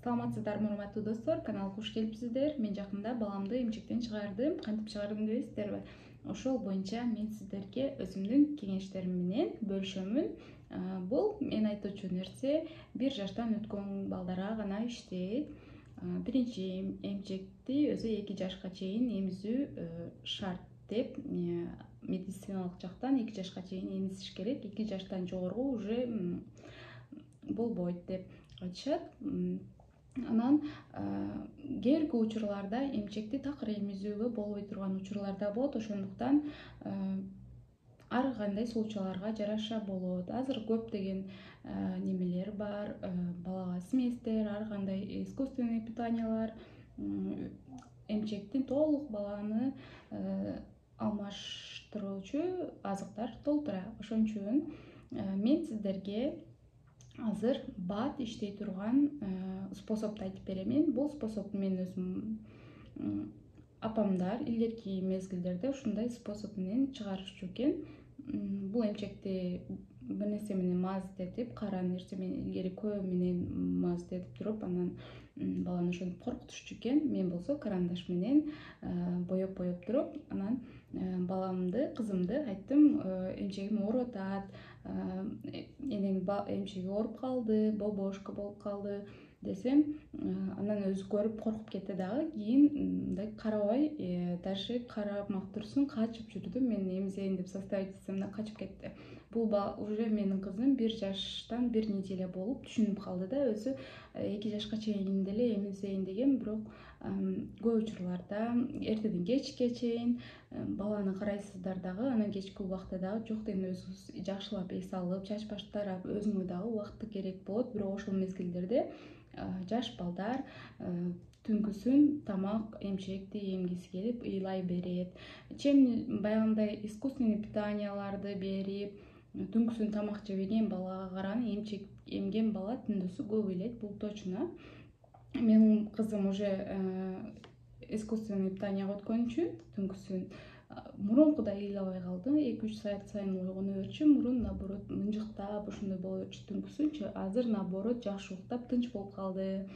Саламатсыздарбы урматтуу достор, каналга куш келипсиздер. Мен жакында баламды эмчектен чыгардым. Кантип чыгардым дебейсиздерби? Ошол боюнча мен сиздерге өзүмдүн кеңештерим менен бөлүшөмүн. Бул мен айтуучу нерсе 1 жаштан өткөн балдарга гана иштейт. Биринчи эмчекти өзү 2 жашка чейин эмизүү шарт деп медициналык жактан 2 жашка чейин эмизиш керек. 2 жаштан жогору уже болбойт деп айтышат. Анан кээ бирки учурларда эмчекти такыр эмизүүгө болбой турган учурлар да болот. Ошондуктан ар кандай случайларга жараша болот. Азыр көптөгөн немелер бар, балага сместер, ар кандай искусственный питаниялар эмчекти толук баланы алмаштыруучу азыктар толтура. Ошон үчүн мен сиздерге азыр бат иштей турган способду айтып беремин. Бул способду мен өзүм апамдар илгерки мезгилдерде ушундай способ менен чыгарышчу экен. Бул эмчекти бир нерсе менен маздетип, кара нерсе менен илгери көө менен маздетип туруп, анан баланы ошентип коркутушчу экен. Мен болсо карандаш менен боеп туруп, анан баламды, кызымды айттым, эмчегим ооруп атат, энең эмчеги ооруп калды, бобошка болуп калды десем, анан өзү көрүп коркуп кетти дагы. Кийин мындай карабай, даже карамак турсун качып жүрдү. Мен эмизейин деп заставить этсем да качып кетти. Бул уже менин кызым 1 жаштан 1 неделя болуп түшүнүп калды да, өзү 2 жашка чейин деле эмизейин деген. Бирок көп учурларда эртеден кечке чейин баланы карайсыздар дагы, анан кечки убакта дагы жок деген өзүңүз жакшылап эс алып, чач баш тарап, өзүңө дагы убакыт керек болот. Бирок ошол мезгилдерде жаш балдар түнкүсүн тамак, эмчекти эмгиси келип ыйлай берет. Баягындай искусственный питанияларды берип, түнкүсүн тамак жебеген балага караганда эмчек эмген бала түндөсү көп ыйлайт, бул точно. Менин кызым уже искусственный питанияга өткөн үчүн түнкүсүн мурункудай ыйлабай калды. 2-3 саат сайын ойгоно берчү. Мурун наоборот мынжыктап ушундай боло берчү түнкүсүнчү. Азыр наоборот жакшы уктап тынч болуп калды.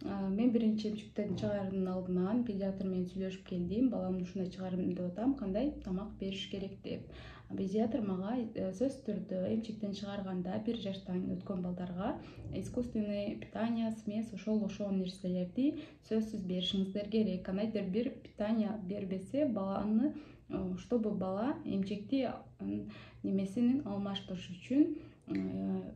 Мен биринчи эмчектен чыгаруунун алдынан педиатр менен сүйлөшүп келдим. Баламды ушундай чыгарам деп атам, кандай тамак бериш керек деп. Педиатр мага сөзсүз түрдө эмчектен чыгарганда 1 жаштан өткөн балдарга искусственный питание, смесь, ошол нерселерди сөзсүз беришиңиздер керек. Кандайдыр бир питание бербесе баланы, чтобы бала эмчекти немесин алмаштырыш үчүн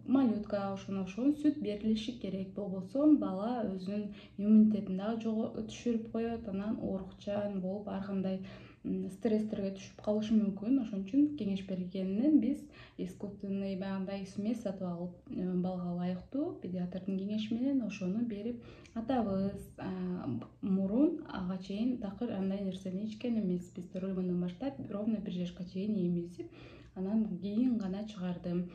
малютка ошон сүт берилиши керек. Болбосо бала өзүнүн иммунитетин дагы түшүрүп коет, анан оорукчан болуп ар кандай стресстерге түшүп калышы мүмкүн. Ошон үчүн кеңеш бергенинен биз искусственный баягындай смесь сатып алып, балага ылайыктуу педиатрдын кеңеши менен ошону берип атабыз. Мурун ага чейин такыр андай нерсени ичкен эмеспиз. Төрөлгөндөн баштап ровно 1 жашка чейин эмизип, анан кийин гана чыгардым.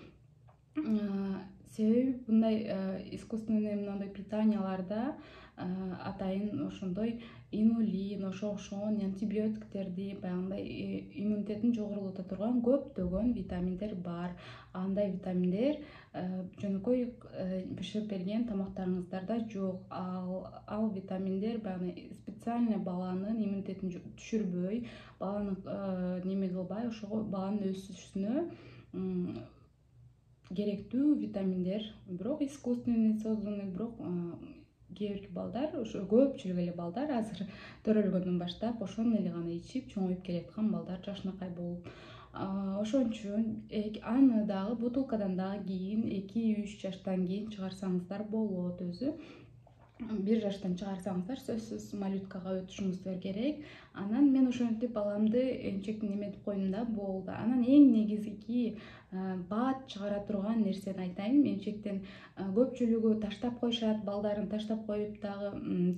Себеби мындай искусственный мындай питанияларда атайын ошондой инулин, ошогон антибиотиктерди, баягындай иммунитетин жогорулата турган көптөгөн витаминдер бар. Андай витаминдер жөнөкөй бышырып берген тамактарыңыздарда жок. Ал витаминдер баягы специально баланын иммунитетин түшүрбөй, баланы неме кылбай, ошого баланын өсүшүнө керектүү витаминдер. Бирок искусственный созданный, бирок кээ бирки балдар, ошо көпчүлүк эле балдар азыр төрөлгөндөн баштап ошону эле гана ичип чоңоюп келаткан балдар, жашынакай болуп. Ошон үчүн аны дагы бутылкадан дагы кийин 2-3 жаштан кийин чыгарсаңыздар болот. Өзү 1 жаштан чыгарсаңыздар сөзсүз малюткага өтүшүңүздөр керек. Анан мен ошентип баламды эмчектен эметип койдум да болду. Анан эң негизги бат чыгара турган нерсени айтайын. Эмчектен көпчүлүгү таштап коюшат, балдарын таштап коюп дагы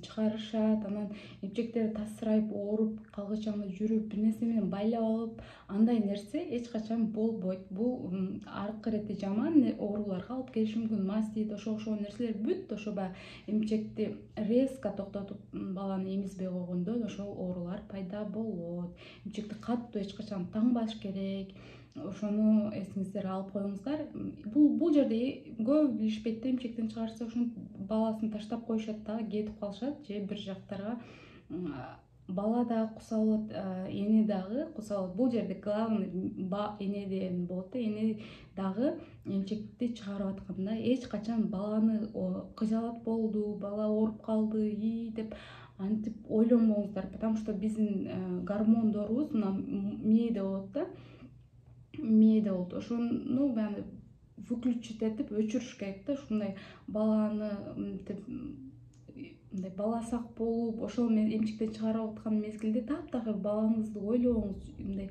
чыгарышат. Анан эмчектери тасырайып, ооруп, калгычаңда жүрүп, бир нерсе менен байлап алып, андай нерсе эч качан болбойт. Бул аркы ирети жаман ооруларга алып келиши мүмкүн. Мастит, ошол нерселер бүт ошо баягы эмчек эмчекти резко токтотуп баланы эмизбей койгондо ошол оорулар пайда болот. Эмчекти катуу эч качан таңбаш керек. Ошону эсиңиздер алып коюңуздар. Бул жерде көбү билишпейт да, эмчектен чыгарса ошентип баласын таштап коюшат дагы, кетип калышат же бир жактарга. Бала дагы куса алат, эне дагы куса алат. Бул жерде главный энеден болот да. Эне дагы эмчекти чыгарып атканда эч качан баланы кыжалат болду, бала ооруп калды деп антип ойлонбоңуздар, потому что биздин гормондорубуз мына мээде болот да. Мээде болот. Ошону баягы выключить этип өчүрүш керек да. Ушундай баланы мындай бала сак болуп, ошол эмчектен чыгарып аткан мезгилде таптакыр балаңызды ойлоңуз, мындай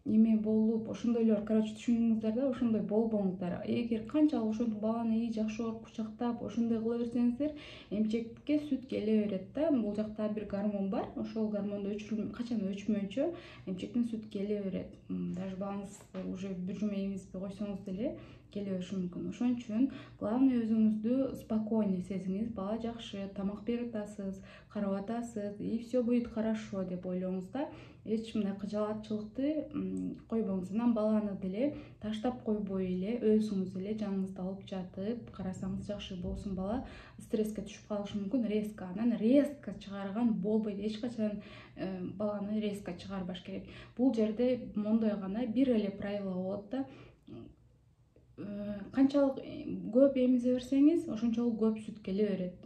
эме болуп, ошондойлор, короче, түшүндүңүздөр да, ошондой болбоңуздар. Эгер канчалык ошентип баланы жакшы ооруп кучактап, ошондой кыла берсеңиздер, эмчекке сүт келе берет да. Бул жакта бир гормон бар, ошол гормонду качан өчмөйүнчө эмчектен сүт келе берет. Даже балаңыз уже бир жума эмизбей койсоңуз деле келе бериши мүмкүн. Ошон үчүн главный өзүңүздү спокойный сезиңиз, бала жакшы, тамак берип атасыз, карап атасыз, и все будет хорошо деп ойлоңуз да. Эч мындай кыжалатчылыкты койбоңуз. Анан баланы деле таштап койбой эле өзүңүз эле жаныңызда алып жатып карасаңыз жакшы болсун. Бала стресске түшүп калышы мүмкүн резко. Анан резко чыгарган болбойт. Эч качан баланы резко чыгарбаш керек. Бул жерде мондой гана бир эле правило болот да. Канчалык көп эмизе берсеңиз, ошончолук көп сүт келе берет.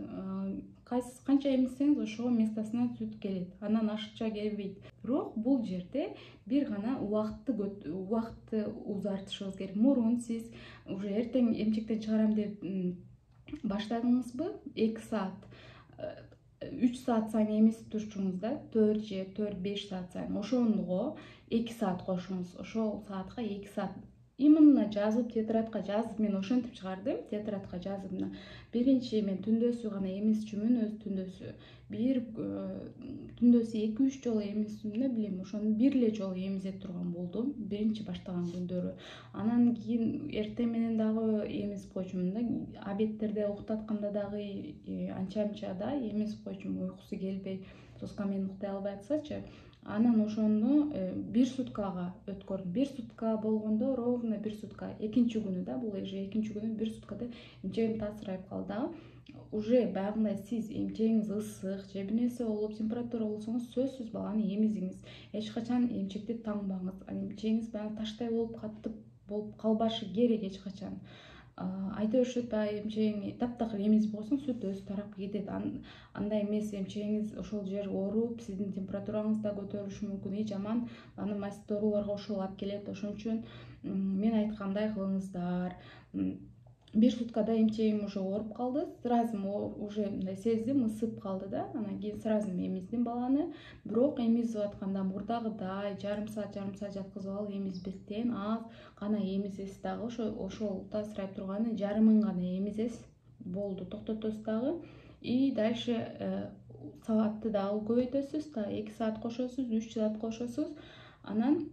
Канча эмизсеңиз, ошого местосуна сүт келет. Андан ашыкча келбейт. Бирок бул жерде бир гана убакытты узартышыбыз керек. Мурун сиз уже эртең эмчектен чыгарам деп баштадыңызбы, 2 саат, 3 саат сайын эмизип турчуңуз да, 4 же 4-5 саат сайын. Ошондо 2 саат кошуңуз. Ошол саатка 2 саат именно жазып, тетрадка жазып, мен ошентип чыгардым. Тетрадка жазып, биринчи мен түндөсү гана эмизчүмүн, өз түндөсү. Бир түндөсү 2-3 жолу эмиздим, эмне билем, ошону бир эле жолу эмизе турган болдум, биринчи баштаган күндөрү. Анан кийин эртең менен дагы эмизип койчумун да, обедтерде уктатканда дагы анча да эмизип койчумун, уйкусу келбей, соска менен уктай албай атсачы. Анан ошону 1 суткага өткөрдүм. 1 сутка болгондо, ровно 1 сутка. Экинчи күнү да, бул уже экинчи күнү 1 суткада эмчегим таасирайып калды дагы. Уже баягындай сиз эмчегиңиз ысык же бир нерсе болуп, температура болсоңуз, сөзсүз баланы эмизиңиз. Эч качан эмчекти таңбаңыз. Эмчегиңиз баягы таштай болуп, катып болуп калбашы керек эч качан. Айта беришет, баягы эмчегиң таптакыр эмизип койсоң, сүт өзү тарап кетет. Андай эмес, эмчегиңиз ошол жер ооруп, сиздин температураңыз да көтөрүлүшү мүмкүн, жаман массиз ооруларга ошол алып келет. Ошон үчүн мен айткандай кылыңыздар. 1 суткада эмчегим уже ооруп калды, сразу уже мындай сездим, ысып калды да. Анан кийин сразу эмиздим баланы. Бирок эмизип атканда мурдагыдай жарым саат жаткызып алып эмизбестен аз гана эмизесиз дагы. Ошол таасирайып турганы жарымын гана эмизесиз, болду, токтотосуз дагы. И дальше саатты дагы көбөйтөсүз, дагы 2 саат кошосуз, 3 саат кошосуз. Анан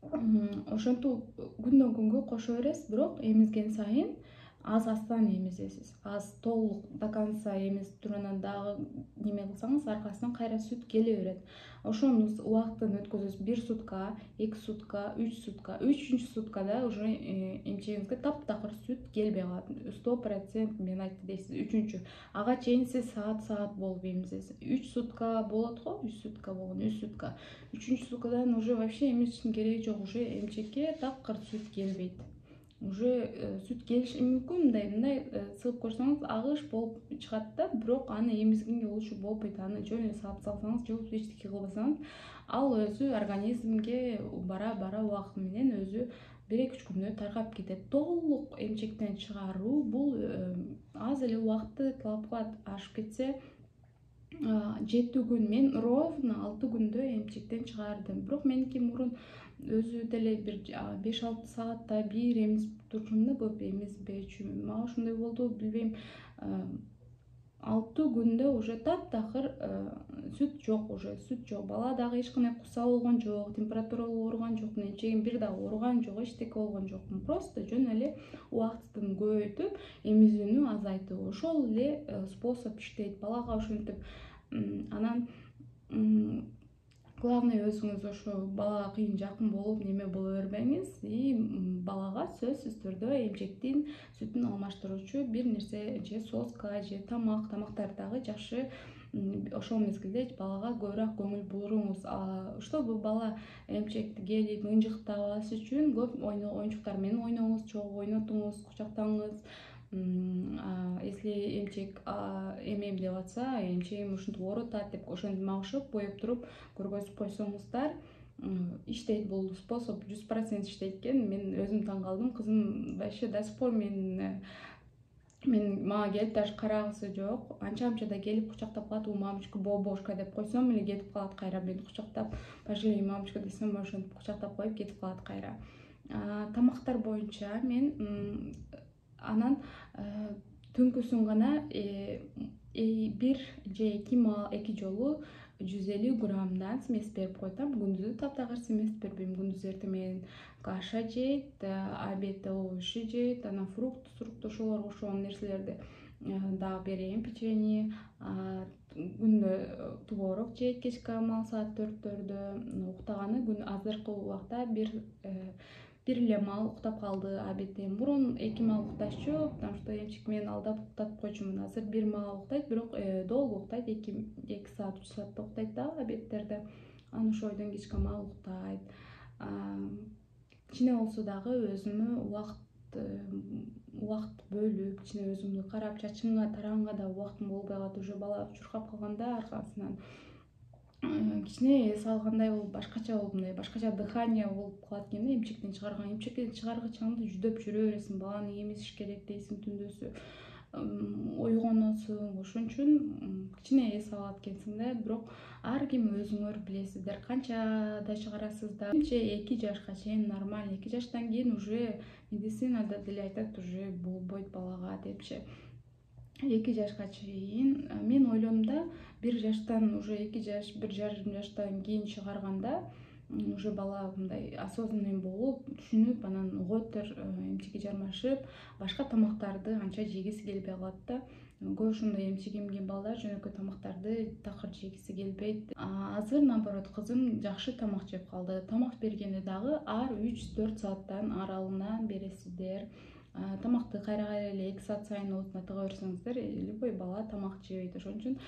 ошентип күндөн күнгө кошо бересиз, бирок эмизген сайын аз-аздан эмизесиз. Аз толук до конца эмизип тургандан дагы неме кылсаңыз, аркасынан кайра сүт келе берет. Ошону убактын өткөзөсүз. 1 сутка, 2 сутка, 3 сутка. 3-үнчү суткада уже эмчегиңизге таптакыр сүт келбей калат. 100% мен айтты дейсиз. 3-үнчү. Ага чейин сиз саат болуп эмизесиз. 3 сутка болот го, 3 сутка болгон, 3 сутка. 3-үнчү суткадан уже вообще эмизиштин кереги жок. Уже эмчекке такыр сүт келбейт. Уже сүт келиши мүмкүн, мындай сыгып көрсөңүз агыш болуп чыгат да, бирок аны эмизгенге болчу болбойт. Аны жөн эле салып салсаңыз же эчтеке кылбасаңыз, ал өзү организмге бара убакыт менен өзү 1-2 күндө таркап кетет. Толук эмчектен чыгаруу бул аз эле убакытты талап кылат. Ашып кетсе 7 күн, мен ровно 6 күндө эмчектен чыгардым. Бирок меники мурун өзү деле бир 5-6 саатта бир эмизип турчумун да, көп эмизбечүмүн. Мага ошондой болду, билбейм. 6 күндө уже таптакыр сүт жок, уже сүт жок. Бала дагы эч кандай куса болгон жок, температуралуу ооруган жокмун, эмчегим бир дагы ооруган жок, эчтеке болгон жокмун. Просто жөн эле убакытын көбөйтүп, эмизүүнү азайтуу. Ошол эле способ иштейт балага ошентип. Анан главное өзүңүз ошо балага кыйын жакын болуп неме боло бербеңиз и балага сөзсүз түрдө эмчектин сүтүн алмаштыруучу бир нерсе же соска же тамактарды дагы жакшы ошол мезгилде балага көбүрөөк көңүл буруңуз, чтобы бала эмчекти келип ынжыктабас үчүн көп оюнчуктар менен ойноңуз, чогуу ойнотуңуз, кучактаңыз. Если эмчек эмем деп атса, эмчегим ушинтип оорутат деп ошентип мага окшоп коюп туруп көргөзүп койсоңуздар, иштейт. Бул способ 100% иштейт экен. Мен өзүм таң калдым. Кызым вообще до сих пор мага келип даже карагысы жок. Анча да келип кучактап калат. Мамочка, бобошка деп койсом эле кетип калат кайра мени кучактап. Пожалей, мамочка десем ошентип кучактап коюп кетип калат кайра. Тамактар боюнча мен анан түнкүсүн гана бир же эки жолу 150 граммдан смесь берип койтам. Күндүзү таптакыр смесь бербейм. Күндүз эртең менен каша жейт, обедте овощи жейт, анан фрукт ошолорго окшогон нерселерди дагы берейин, печенье. Күндө творог жейт кечки амал саат 4-төрдө. Уктаганы күн азыркы убакта бир эле маал уктап калды. Обедтен мурун 2 маал укташчу, потому что эмчек менен алдап уктатып койчумун. Азыр 1 маал уктайт, бирок долго уктайт, 2 саат 3 саатта уктайт да обедтерде. Анан ошол бойдон кечки маал уктайт. Кичине болсо дагы өзүмө убакыт бөлүп, кичине өзүмдү карап, чачымга тараганга да убактым болбой калат. Уже бала чуркап калганда аркасынан кичине эс алгандай болуп, башкача дыхание болуп калат экен да. Эмчектен чыгаргычыңды жүдөп жүрө бересиң, баланы эмизиш керек дейсиң, түндөсү ойгоносуң. Ошон үчүн кичине эс алат экенсиң да. Бирок ар ким өзүңөр билесиздер, канчада чыгарасыздар. 2 жашка чейин нормально. 2 жаштан кийин уже медицинада деле айтат, уже болбойт балага депчи. 2 жашка чейин мен ойлодум да, 1 жаштан уже 2 жаш, 1,5 жаштан кийин чыгарганда уже бала мындай осознанный болуп, түшүнүп, анан готер эмчекке жармашып, башка тамактарды анча жегиси келбей калат да. Көп ошондой эмчек эмген балдар жөнөкөй тамактарды такыр жегиси келбейт. Азыр наоборот, кызым жакшы тамак жеп калды. Тамак бергенде дагы ар 3-4 сааттан аралыгына бересиздер. Тамакты кайра эле 2 саат сайын отуна тыга берсеңиздер, любой бала тамак жебейт. Ошон үчүн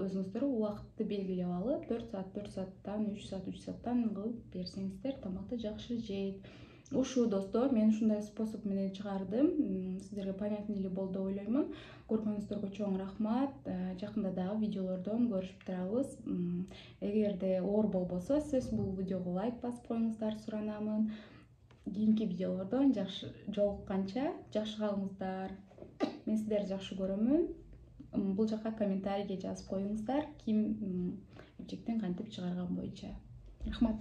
өзүңүздөр убакытты белгилеп алып, 4 сааттан 3 сааттан кылып берсеңиздер, тамакты жакшы жейт. Ушу достор, мен ушундай способ менен чыгардым. Сиздерге понятный эле болду деп ойлоймун. Көргөнүңүздөргө чоң рахмат. Жакында дагы видеолордон көрүшүп турабыз. Эгерде оор болбосо, сиз бул видеого лайк басып коюңуздар суранамын. Кийинки видеолордон жолукканча жакшы калыңыздар. Мен сиздерди жакшы көрөмүн. Бул жака комментарийге жазып коюңуздар, ким эмчектен кантип чыгарган боюнча. Рахмат.